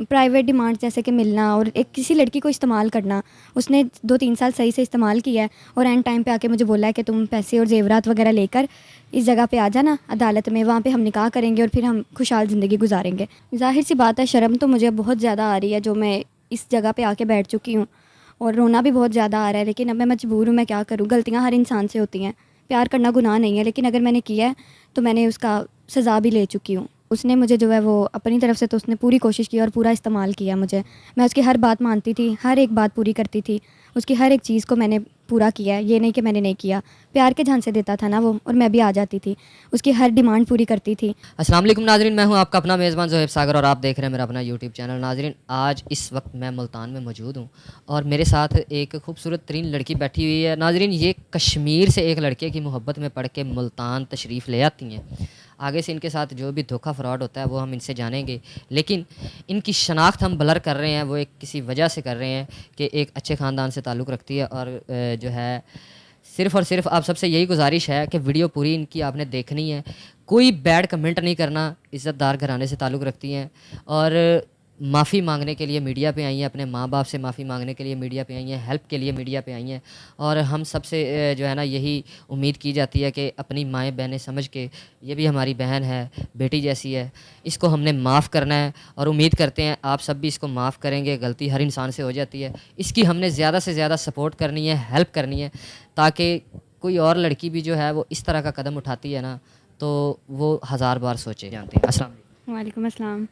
Private demand जैसे कि मिलना और एक किसी लड़की को इस्तेमाल करना। उसने 2-3 साल सही से इस्तेमाल किया है और एंड टाइम पे आके मुझे बोला है कि तुम पैसे और जेवरात वगैरह लेकर इस जगह पे आ जाना अदालत में, वहाँ पे हम निकाह करेंगे और फिर हम खुशहाल ज़िंदगी गुजारेंगे। ज़ाहिर सी बात है, शर्म तो मुझे बहुत ज़्यादा आ रही है जो मैं इस जगह पे आके बैठ चुकी हूँ, और रोना भी बहुत ज़्यादा आ रहा है। लेकिन अब मैं मजबूर हूँ, मैं क्या करूँ। गलतियाँ हर इंसान से होती हैं, प्यार करना गुनाह नहीं है, लेकिन अगर मैंने किया है तो मैंने उसका सज़ा भी ले चुकी हूँ। उसने मुझे जो है वो अपनी तरफ से तो उसने पूरी कोशिश की और पूरा इस्तेमाल किया मुझे। मैं उसकी हर बात मानती थी, हर एक बात पूरी करती थी, उसकी हर एक चीज़ को मैंने पूरा किया है, ये नहीं कि मैंने नहीं किया। प्यार के झांसे देता था ना वो, और मैं भी आ जाती थी, उसकी हर डिमांड पूरी करती थी। अस्सलाम वालेकुम नाजरीन, मैं हूं आपका अपना मेज़बान ज़ोहैब सागर और आप देख रहे हैं मेरा अपना यूट्यूब चैनल। नाजरीन, आज इस वक्त मैं मुल्तान में मौजूद हूं और मेरे साथ एक खूबसूरत तरीन लड़की बैठी हुई है। नाजरीन, ये कश्मीर से एक लड़के की मोहब्बत में पड़ के मुल्तान तशरीफ़ ले आती हैं। आगे से इनके साथ जो भी धोखा फ्रॉड होता है वो हम इनसे जानेंगे, लेकिन इनकी शनाख्त हम ब्लर कर रहे हैं, वो एक किसी वजह से कर रहे हैं कि एक अच्छे ख़ानदान से ताल्लुक़ रखती है। और जो है सिर्फ़ और सिर्फ आप सबसे यही गुजारिश है कि वीडियो पूरी इनकी आपने देखनी है, कोई बैड कमेंट नहीं करना। इज़्ज़तदार घराने से ताल्लुक़ रखती हैं और माफ़ी मांगने के लिए मीडिया पे आई हैं, अपने माँ बाप से माफ़ी मांगने के लिए मीडिया पे आई हैं, हेल्प के लिए मीडिया पे आई हैं। और हम सबसे जो है ना यही उम्मीद की जाती है कि अपनी माएँ बहनें समझ के, ये भी हमारी बहन है, बेटी जैसी है, इसको हमने माफ़ करना है और उम्मीद करते हैं आप सब भी इसको माफ़ करेंगे। गलती हर इंसान से हो जाती है, इसकी हमने ज़्यादा से ज़्यादा सपोर्ट करनी है, हेल्प करनी है, ताकि कोई और लड़की भी जो है वो इस तरह का कदम उठाती है ना तो वो हज़ार बार सोचे। जानते हैं। अस्सलाम वालेकुम। वालेकुम अस्सलाम।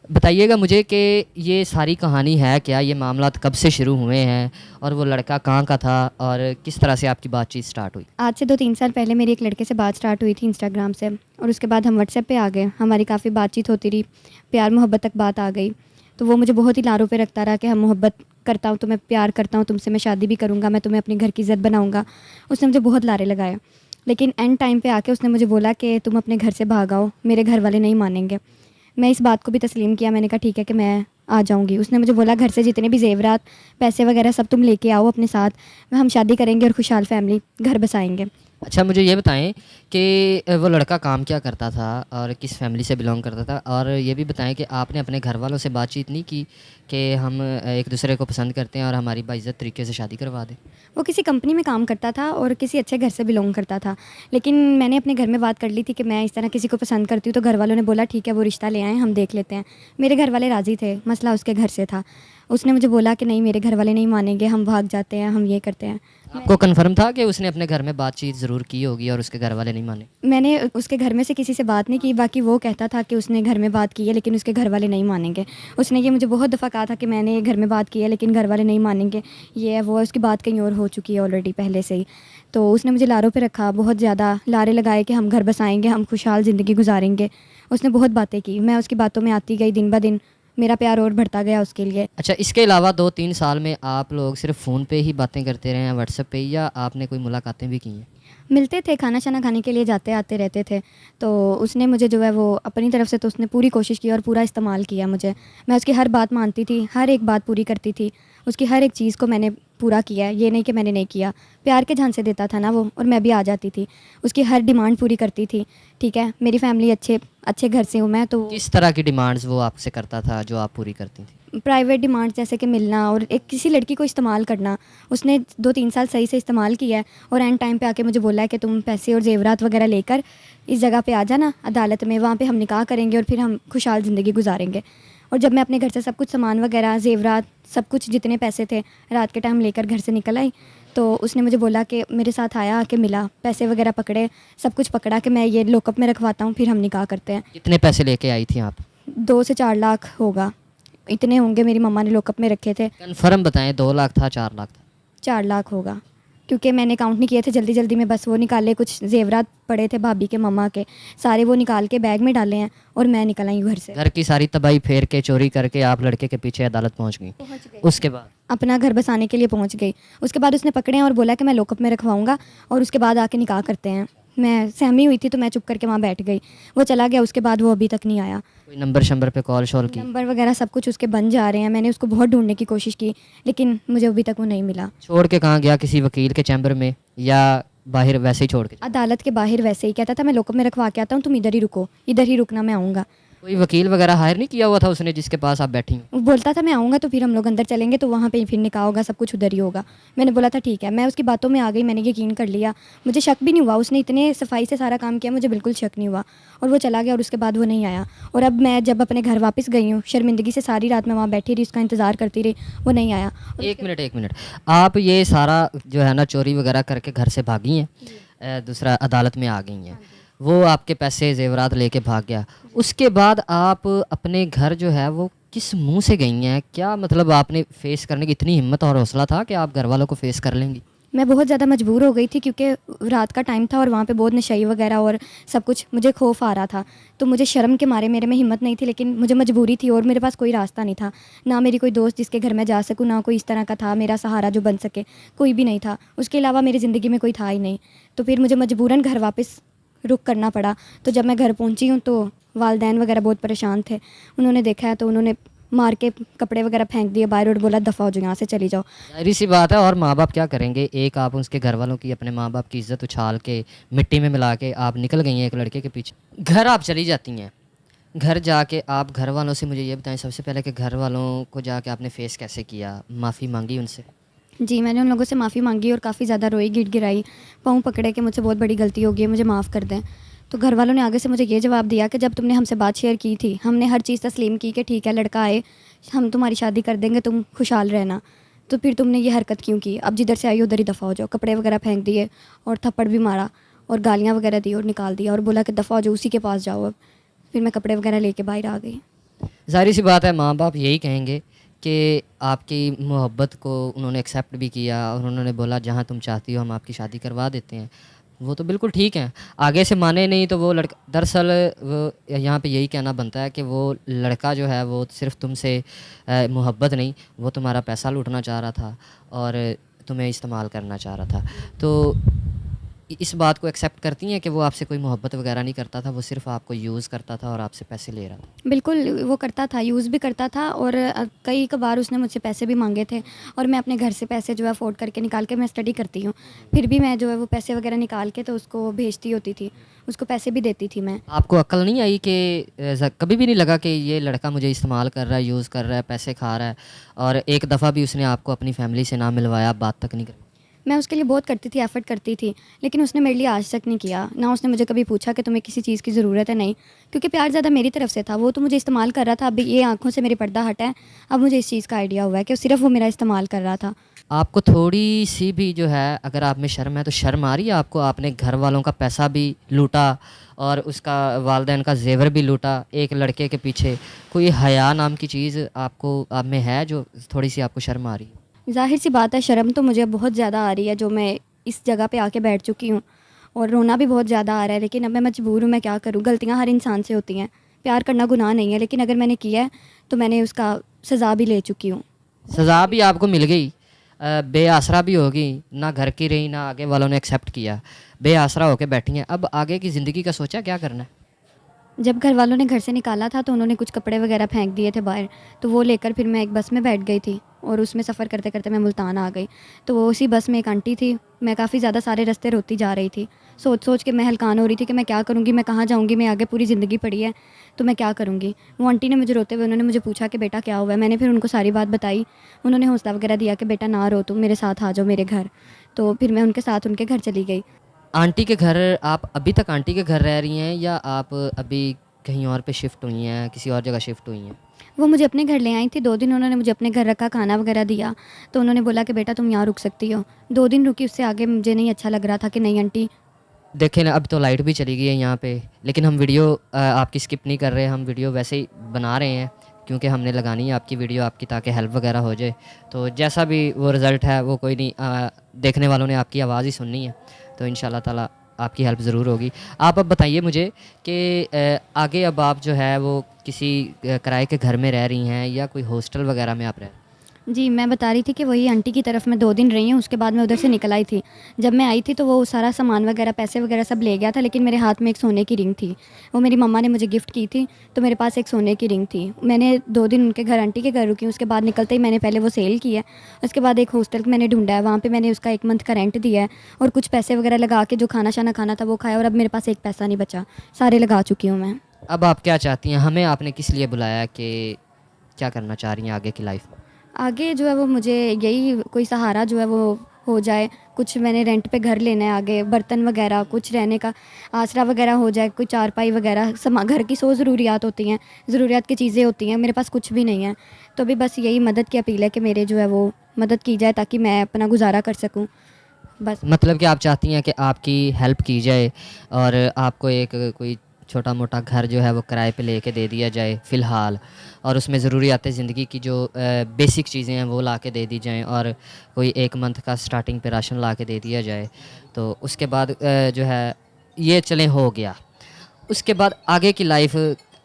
बताइएगा मुझे कि ये सारी कहानी है क्या, ये मामला कब से शुरू हुए हैं और वो लड़का कहाँ का था और किस तरह से आपकी बातचीत स्टार्ट हुई? आज से 2-3 साल पहले मेरी एक लड़के से बात स्टार्ट हुई थी इंस्टाग्राम से, और उसके बाद हम व्हाट्सएप पे आ गए। हमारी काफ़ी बातचीत होती रही, प्यार मोहब्बत तक बात आ गई। तो वो मुझे बहुत ही लारों पे रखता रहा कि हम मोहब्बत करता हूँ, तो मैं प्यार करता हूँ तुमसे, मैं शादी भी करूँगा, मैं तुम्हें अपने घर की इज़्ज़त बनाऊँगा। उसने मुझे बहुत लारे लगाए, लेकिन एंड टाइम पे आके उसने मुझे बोला कि तुम अपने घर से भाग आओ, मेरे घर वाले नहीं मानेंगे। मैं इस बात को भी तस्लीम किया, मैंने कहा ठीक है कि मैं आ जाऊँगी। उसने मुझे बोला घर से जितने भी ज़ेवरात, पैसे वगैरह सब तुम लेके आओ अपने साथ, हम शादी करेंगे और खुशहाल फैमिली घर बसाएंगे। अच्छा, मुझे ये बताएं कि वो लड़का काम क्या करता था और किस फैमिली से बिलोंग करता था, और ये भी बताएं कि आपने अपने घर वालों से बातचीत नहीं की कि हम एक दूसरे को पसंद करते हैं और हमारी बाइज़्ज़त तरीके से शादी करवा दें? वो किसी कंपनी में काम करता था और किसी अच्छे घर से बिलोंग करता था, लेकिन मैंने अपने घर में बात कर ली थी कि मैं इस तरह किसी को पसंद करती हूँ, तो घर वालों ने बोला ठीक है वो रिश्ता ले आएँ, हम देख लेते हैं। मेरे घर वाले राज़ी थे, मसला उसके घर से था। उसने मुझे बोला कि नहीं मेरे घर वाले नहीं मानेंगे, हम भाग जाते हैं, हम ये करते हैं। आपको कन्फर्म था कि उसने अपने घर में बातचीत ज़रूर की होगी और उसके घर वाले नहीं माने? मैंने उसके घर में से किसी से बात नहीं की, बाकी वो कहता था कि उसने घर में बात की है लेकिन उसके घर वाले नहीं मानेंगे। उसने ये मुझे बहुत दफ़ा कहा था कि मैंने घर में बात की है लेकिन घर वाले नहीं मानेंगे, ये है वो है, उसकी बात कहीं और हो चुकी है ऑलरेडी पहले से ही। तो उसने मुझे लारों पे रखा, बहुत ज़्यादा लारे लगाए कि हम घर बसाएंगे, हम खुशहाल ज़िंदगी गुजारेंगे। उसने बहुत बातें की, मैं उसकी बातों में आती गई, दिन ब दिन मेरा प्यार और बढ़ता गया उसके लिए। अच्छा, इसके अलावा 2-3 साल में आप लोग सिर्फ़ फ़ोन पे ही बातें करते रहे हैं, व्हाट्सएप पे, या आपने कोई मुलाकातें भी की हैं? मिलते थे, खाना शाना खाने के लिए जाते आते रहते थे। तो उसने मुझे जो है वो अपनी तरफ से तो उसने पूरी कोशिश की और पूरा इस्तेमाल किया मुझे। मैं उसकी हर बात मानती थी, हर एक बात पूरी करती थी, उसकी हर एक चीज़ को मैंने पूरा किया है, ये नहीं कि मैंने नहीं किया। प्यार के झांसे देता था ना वो, और मैं भी आ जाती थी, उसकी हर डिमांड पूरी करती थी। ठीक है, मेरी फैमिली अच्छे अच्छे घर से हूँ मैं, तो किस तरह की डिमांड्स वो आपसे करता था जो आप पूरी करती थी? प्राइवेट डिमांड जैसे कि मिलना और एक किसी लड़की को इस्तेमाल करना। उसने 2-3 साल सही से इस्तेमाल किया है और एंड टाइम पे आके मुझे बोला है कि तुम पैसे और जेवरात वगैरह लेकर इस जगह पे आ जाना अदालत में, वहाँ पे हम निकाह करेंगे और फिर हम खुशहाल ज़िंदगी गुजारेंगे। और जब मैं अपने घर से सब कुछ सामान वगैरह, जेवरात, सब कुछ जितने पैसे थे रात के टाइम लेकर घर से निकल आई, तो उसने मुझे बोला कि मेरे साथ आया, आके मिला, पैसे वगैरह पकड़े, सब कुछ पकड़ा कि मैं ये लॉकअप में रखवाता हूँ, फिर हम निकाह करते हैं। कितने पैसे लेके आई थी आप? 2 से 4 लाख होगा, इतने होंगे, मेरी मम्मा ने लॉकअप में रखे थे। कन्फर्म बताएं, 2 लाख था, 4 लाख था? 4 लाख होगा, क्योंकि मैंने काउंट नहीं किए थे, जल्दी जल्दी में बस वो निकाले। कुछ जेवरात पड़े थे भाभी के, मम्मा के, सारे वो निकाल के बैग में डाले हैं और मैं निकल आई घर से। घर की सारी तबाही फेर के, चोरी करके आप लड़के के पीछे अदालत पहुंच गई? उसके बाद अपना घर बसाने के लिए पहुंच गई। उसके बाद उसने पकड़े हैं और बोला कि मैं लॉकअप में रखवाऊंगा और उसके बाद आके निकाह करते हैं। मैं सहमी हुई थी तो मैं चुप करके वहाँ बैठ गई। वो चला गया, उसके बाद वो अभी तक नहीं आया। कोई नंबर शंबर पे कॉल शॉल की? नंबर वगैरह सब कुछ उसके बन जा रहे हैं, मैंने उसको बहुत ढूंढने की कोशिश की लेकिन मुझे अभी तक वो नहीं मिला। छोड़ के कहाँ गया? किसी वकील के चैम्बर में या बाहर वैसे ही छोड़ के? अदालत के बाहर वैसे ही कहता था मैं लॉकअप में रखवा के आता हूँ, तुम इधर ही रुको, इधर ही रुकना, मैं आऊँगा। कोई वकील वगैरह हायर नहीं किया हुआ था उसने जिसके पास आप बैठी हैं? वो बोलता था मैं आऊँगा तो फिर हम लोग अंदर चलेंगे तो वहाँ पे ही फिर निकाह होगा, सब कुछ उधर ही होगा। मैंने बोला था ठीक है, मैं उसकी बातों में आ गई, मैंने यकीन कर लिया। मुझे शक भी नहीं हुआ, उसने इतने सफाई से सारा काम किया, मुझे बिल्कुल शक नहीं हुआ। और वो चला गया और उसके बाद वो नहीं आया। और अब मैं जब अपने घर वापस गई हूँ, शर्मिंदगी से सारी रात मैं वहाँ बैठी रही, उसका इंतज़ार करती रही, वो नहीं आया। और एक मिनट, एक मिनट। आप ये सारा जो है ना चोरी वगैरह करके घर से भागी हैं, दूसरा अदालत में आ गई हैं, वो आपके पैसे जेवरात लेके भाग गया, उसके बाद आप अपने घर जो है वो किस मुंह से गई हैं? क्या मतलब आपने फेस करने की इतनी हिम्मत और हौसला था कि आप घर वालों को फेस कर लेंगी? मैं बहुत ज़्यादा मजबूर हो गई थी क्योंकि रात का टाइम था और वहाँ पे बहुत नशई वगैरह और सब कुछ, मुझे खौफ आ रहा था। तो मुझे शर्म के मारे मेरे में हिम्मत नहीं थी, लेकिन मुझे मजबूरी थी और मेरे पास कोई रास्ता नहीं था। ना मेरी कोई दोस्त जिसके घर मैं जा सकूँ, ना कोई इस तरह का था मेरा सहारा जो बन सके, कोई भी नहीं था। उसके अलावा मेरी ज़िंदगी में कोई था ही नहीं। तो फिर मुझे मजबूरन घर वापस रुक करना पड़ा। तो जब मैं घर पहुँची हूँ तो वालदैन वगैरह बहुत परेशान थे। उन्होंने देखा है तो उन्होंने मार के कपड़े वगैरह फेंक दिए बाहर और बोला दफ़ा हो जाओ, यहाँ से चली जाओ। जाहिर सी बात है, और माँ बाप क्या करेंगे? एक आप उसके घर वालों की, अपने माँ बाप की इज्जत उछाल के मिट्टी में मिला के आप निकल गई हैं एक लड़के के पीछे। घर आप चली जाती हैं, घर जाके आप घर वालों से, मुझे ये बताएं सबसे पहले कि घर वालों को जाके आपने फेस कैसे किया? माफ़ी मांगी उनसे? जी, मैंने उन लोगों से माफ़ी मांगी और काफ़ी ज़्यादा रोई, गिड़गिड़ाई, पाँव पकड़े कि मुझसे बहुत बड़ी गलती हो गई है, मुझे माफ़ कर दें। तो घर वालों ने आगे से मुझे ये जवाब दिया कि जब तुमने हमसे बात शेयर की थी, हमने हर चीज़ तस्लीम की कि ठीक है लड़का आए, हम तुम्हारी शादी कर देंगे, तुम खुशहाल रहना। तो फिर तुमने ये हरकत क्यों की? अब जिधर से आई उधर ही दफ़ा हो जाओ। कपड़े वगैरह फेंक दिए और थप्पड़ भी मारा और गालियाँ वगैरह दी और निकाल दिया और बोला कि दफ़ा हो जाओ, उसी के पास जाओ अब। फिर मैं कपड़े वगैरह लेके बाहर आ गई। ज़ाहिर सी बात है, माँ बाप यही कहेंगे कि आपकी मोहब्बत को उन्होंने एक्सेप्ट भी किया और उन्होंने बोला जहाँ तुम चाहती हो हम आपकी शादी करवा देते हैं। वो तो बिल्कुल ठीक है, आगे से माने नहीं तो वो लड़का, दरअसल वो यहाँ पे यही कहना बनता है कि वो लड़का जो है वो सिर्फ़ तुमसे मोहब्बत नहीं, वो तुम्हारा पैसा लूटना चाह रहा था और तुम्हें इस्तेमाल करना चाह रहा था। तो इस बात को एक्सेप्ट करती हैं कि वो आपसे कोई मोहब्बत वगैरह नहीं करता था, वो सिर्फ़ आपको यूज़ करता था और आपसे पैसे ले रहा था? बिल्कुल, वो करता था, यूज़ भी करता था और कई कबार उसने मुझसे पैसे भी माँगे थे और मैं अपने घर से पैसे जो है अफ़ोर्ड करके निकाल के, मैं स्टडी करती हूँ, फिर भी मैं जो है वो पैसे वगैरह निकाल के तो उसको भेजती होती थी, उसको पैसे भी देती थी मैं। आपको अक्ल नहीं आई कि कभी भी नहीं लगा कि ये लड़का मुझे इस्तेमाल कर रहा है, यूज़ कर रहा है, पैसे खा रहा है, और एक दफ़ा भी उसने आपको अपनी फैमिली से ना मिलवाया, बात तक नहीं करी? मैं उसके लिए बहुत करती थी, एफ़र्ट करती थी, लेकिन उसने मेरे लिए आज तक नहीं किया। ना उसने मुझे कभी पूछा कि तुम्हें किसी चीज़ की ज़रूरत है, नहीं। क्योंकि प्यार ज़्यादा मेरी तरफ से था, वो तो मुझे इस्तेमाल कर रहा था। अभी ये आँखों से मेरे पर्दा हटा है, अब मुझे इस चीज़ का आइडिया हुआ है कि सिर्फ़ वो मेरा इस्तेमाल कर रहा था। आपको थोड़ी सी भी जो है, अगर आप में शर्म है तो शर्म आ रही है आपको? आपने घर वालों का पैसा भी लूटा और उसका वालदैन का ज़ेवर भी लूटा एक लड़के के पीछे। कोई हया नाम की चीज़ आपको आप में है जो थोड़ी सी आपको शर्म आ रही है? ज़ाहिर सी बात है, शर्म तो मुझे बहुत ज़्यादा आ रही है, जो मैं इस जगह पे आके बैठ चुकी हूँ, और रोना भी बहुत ज़्यादा आ रहा है, लेकिन अब मैं मजबूर हूँ, मैं क्या करूँ? गलतियाँ हर इंसान से होती हैं, प्यार करना गुनाह नहीं है, लेकिन अगर मैंने किया है तो मैंने उसका सज़ा भी ले चुकी हूँ। सज़ा भी आपको मिल गई, बेआसरा भी होगी, ना घर की रही ना आगे वालों ने एक्सेप्ट किया, बेआसरा होके बैठी हैं। अब आगे की ज़िंदगी का सोचा क्या करना है? जब घर वालों ने घर से निकाला था तो उन्होंने कुछ कपड़े वगैरह फेंक दिए थे बाहर, तो वो लेकर फिर मैं एक बस में बैठ गई थी और उसमें सफ़र करते करते मैं मुल्तान आ गई। तो वो उसी बस में एक आंटी थी, मैं काफ़ी ज़्यादा सारे रास्ते रोती जा रही थी, सोच सोच के मैं हलकान हो रही थी कि मैं क्या करूँगी, मैं कहाँ जाऊँगी, मैं आगे पूरी ज़िंदगी पड़ी है तो मैं क्या करूँगी। वो आंटी ने मुझे रोते हुए उन्होंने मुझे पूछा कि बेटा क्या हुआ है। मैंने फिर उनको सारी बात बताई, उन्होंने हौसला वगैरह दिया कि बेटा ना रो, तुम मेरे साथ आ जाओ मेरे घर। तो फिर मैं उनके साथ उनके घर चली गई। आंटी के घर, आप अभी तक आंटी के घर रह रही हैं या आप अभी कहीं और पे शिफ्ट हुई हैं, किसी और जगह शिफ्ट हुई हैं? वो मुझे अपने घर ले आई थी, 2 दिन उन्होंने मुझे अपने घर रखा, खाना वगैरह दिया, तो उन्होंने बोला कि बेटा तुम यहाँ रुक सकती हो। 2 दिन रुकी, उससे आगे मुझे नहीं अच्छा लग रहा था कि नहीं आंटी। देखें ना, अब तो लाइट भी चली गई है यहाँ पे, लेकिन हम वीडियो आपकी स्किप नहीं कर रहे, हम वीडियो वैसे ही बना रहे हैं क्योंकि हमने लगानी है आपकी वीडियो आपकी, ताकि हेल्प वगैरह हो जाए। तो जैसा भी वो रिज़ल्ट है वो कोई नहीं, देखने वालों ने आपकी आवाज़ ही सुननी है, तो इंशाल्लाह ताला आपकी हेल्प ज़रूर होगी। आप अब बताइए मुझे कि आगे अब आप जो है वो किसी किराए के घर में रह रही हैं या कोई हॉस्टल वगैरह में आप रह? जी, मैं बता रही थी कि वही आंटी की तरफ मैं 2 दिन रही हूँ, उसके बाद मैं उधर से निकल आई थी। जब मैं आई थी तो वो सारा सामान वगैरह, पैसे वगैरह सब ले गया था, लेकिन मेरे हाथ में एक सोने की रिंग थी। वो मेरी मम्मा ने मुझे गिफ्ट की थी, तो मेरे पास एक सोने की रिंग थी। मैंने 2 दिन उनके घर, आंटी के घर रुकी, उसके बाद निकलते ही मैंने पहले वो सेल किया है। उसके बाद एक हॉस्टल मैंने ढूँढा है, वहाँ पे मैंने उसका 1 मंथ का रेंट दिया है और कुछ पैसे वगैरह लगा के जो खाना शाना खाना था वो खाया, और अब मेरे पास एक पैसा नहीं बचा, सारे लगा चुकी हूँ मैं। अब आप क्या चाहती हैं, हमें आपने किस लिए बुलाया, कि क्या करना चाह रही हैं आगे की लाइफ में? आगे जो है वो मुझे यही कोई सहारा जो है वो हो जाए। कुछ मैंने रेंट पे घर लेना है, आगे बर्तन वगैरह कुछ रहने का आसरा वगैरह हो जाए, कोई चारपाई वगैरह समा घर की 100 ज़रूरियात होती हैं, ज़रूरियात की चीज़ें होती हैं, मेरे पास कुछ भी नहीं है। तो अभी बस यही मदद की अपील है कि मेरे जो है वो मदद की जाए ताकि मैं अपना गुजारा कर सकूँ बस। मतलब कि आप चाहती हैं कि आपकी हेल्प की जाए और आपको एक कोई छोटा मोटा घर जो है वो किराए पे लेके दे दिया जाए फ़िलहाल, और उसमें ज़रूरियात ज़िंदगी की जो बेसिक चीज़ें हैं वो ला के दे दी जाएँ, और कोई 1 मंथ का स्टार्टिंग पे राशन ला के दे दिया जाए। तो उसके बाद जो है ये चलें हो गया। उसके बाद आगे की लाइफ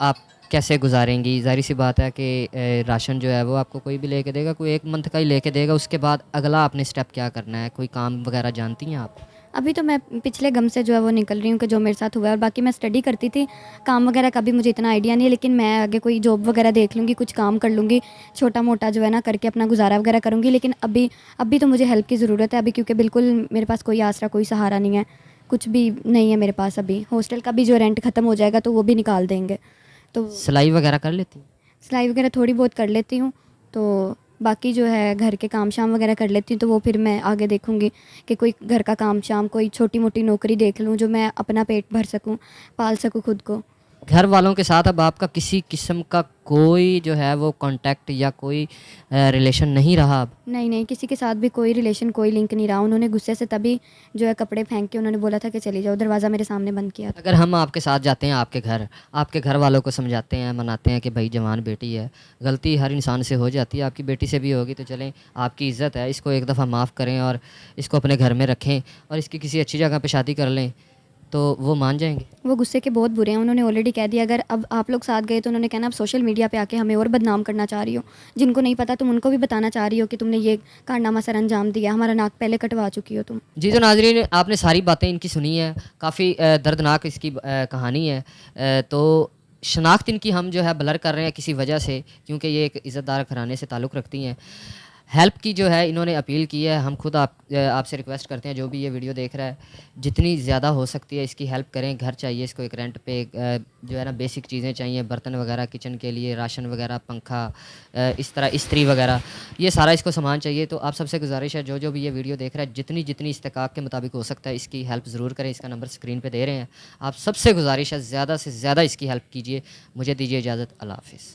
आप कैसे गुजारेंगी? ज़ाहिर-सी बात है कि राशन जो है वो आपको कोई भी लेके देगा, कोई 1 मंथ का ही लेके देगा। उसके बाद अगला आपने स्टेप क्या करना है? कोई काम वगैरह जानती हैं आप? अभी तो मैं पिछले गम से जो है वो निकल रही हूँ कि जो मेरे साथ हुआ है, और बाकी मैं स्टडी करती थी। काम वगैरह का भी मुझे इतना आइडिया नहीं है, लेकिन मैं आगे कोई जॉब वगैरह देख लूँगी, कुछ काम कर लूँगी, छोटा मोटा जो है ना करके अपना गुजारा वगैरह करूँगी। लेकिन अभी अभी तो मुझे हेल्प की ज़रूरत है अभी, क्योंकि बिल्कुल मेरे पास कोई आसरा कोई सहारा नहीं है, कुछ भी नहीं है मेरे पास। अभी हॉस्टल का भी जो रेंट ख़त्म हो जाएगा तो वो भी निकाल देंगे। तो सिलाई वगैरह कर लेती हैं? सिलाई वगैरह थोड़ी बहुत कर लेती हूँ। तो बाकी जो है घर के काम शाम वगैरह कर लेती हूँ, तो वो फिर मैं आगे देखूँगी कि कोई घर का काम शाम कोई छोटी मोटी नौकरी देख लूँ जो मैं अपना पेट भर सकूँ, पाल सकूँ खुद को। घर वालों के साथ अब आपका किसी किस्म का कोई जो है वो कॉन्टैक्ट या कोई रिलेशन नहीं रहा अब? नहीं नहीं, किसी के साथ भी कोई रिलेशन कोई लिंक नहीं रहा। उन्होंने गुस्से से तभी जो है कपड़े फेंक के उन्होंने बोला था कि चली जाओ, दरवाज़ा मेरे सामने बंद किया था। अगर हम आपके साथ जाते हैं आपके घर वालों को समझाते हैं, मनाते हैं कि भाई जवान बेटी है, गलती हर इंसान से हो जाती है, आपकी बेटी से भी होगी, तो चलें आपकी इज़्ज़त है, इसको एक दफ़ा माफ़ करें और इसको अपने घर में रखें और इसकी किसी अच्छी जगह पे शादी कर लें, तो वो मान जाएँगे? वो गुस्से के बहुत बुरे हैं। उन्होंने ऑलरेडी कह दिया अगर अब आप लोग साथ गए तो उन्होंने कहना अब सोशल मीडिया पे आके हमें और बदनाम करना चाह रही हो, जिनको नहीं पता तुम उनको भी बताना चाह रही हो कि तुमने ये कारनामा सर अंजाम दिया, हमारा नाक पहले कटवा चुकी हो तुम। जी, तो नाज़रीन आपने सारी बातें इनकी सुनी है, काफ़ी दर्दनाक इसकी कहानी है। तो शनाख्त इनकी हम जो है ब्लर कर रहे हैं किसी वजह से, क्योंकि ये एक इज़्ज़तदार घराने से ताल्लुक़ रखती हैं। हेल्प की जो है इन्होंने अपील की है, हम खुद आपसे रिक्वेस्ट करते हैं जो भी ये वीडियो देख रहा है, जितनी ज़्यादा हो सकती है इसकी हेल्प करें। घर चाहिए इसको एक रेंट पे, जो है ना बेसिक चीज़ें चाहिए, बर्तन वगैरह किचन के लिए, राशन वगैरह, पंखा, इस तरह इस्त्री वगैरह, ये सारा इसको सामान चाहिए। तो आप सबसे गुजारिश है जो भी ये वीडियो देख रहा है, जितनी जितनी इस्तेकाक के मुताबिक हो सकता है इसकी हेल्प ज़रूर करें। इसका नंबर स्क्रीन पर दे रहे हैं। आप सबसे गुजारिश है ज़्यादा से ज़्यादा इसकी हेल्प कीजिए। मुझे दीजिए इजाज़त। अल्लाह हाफ़िज़।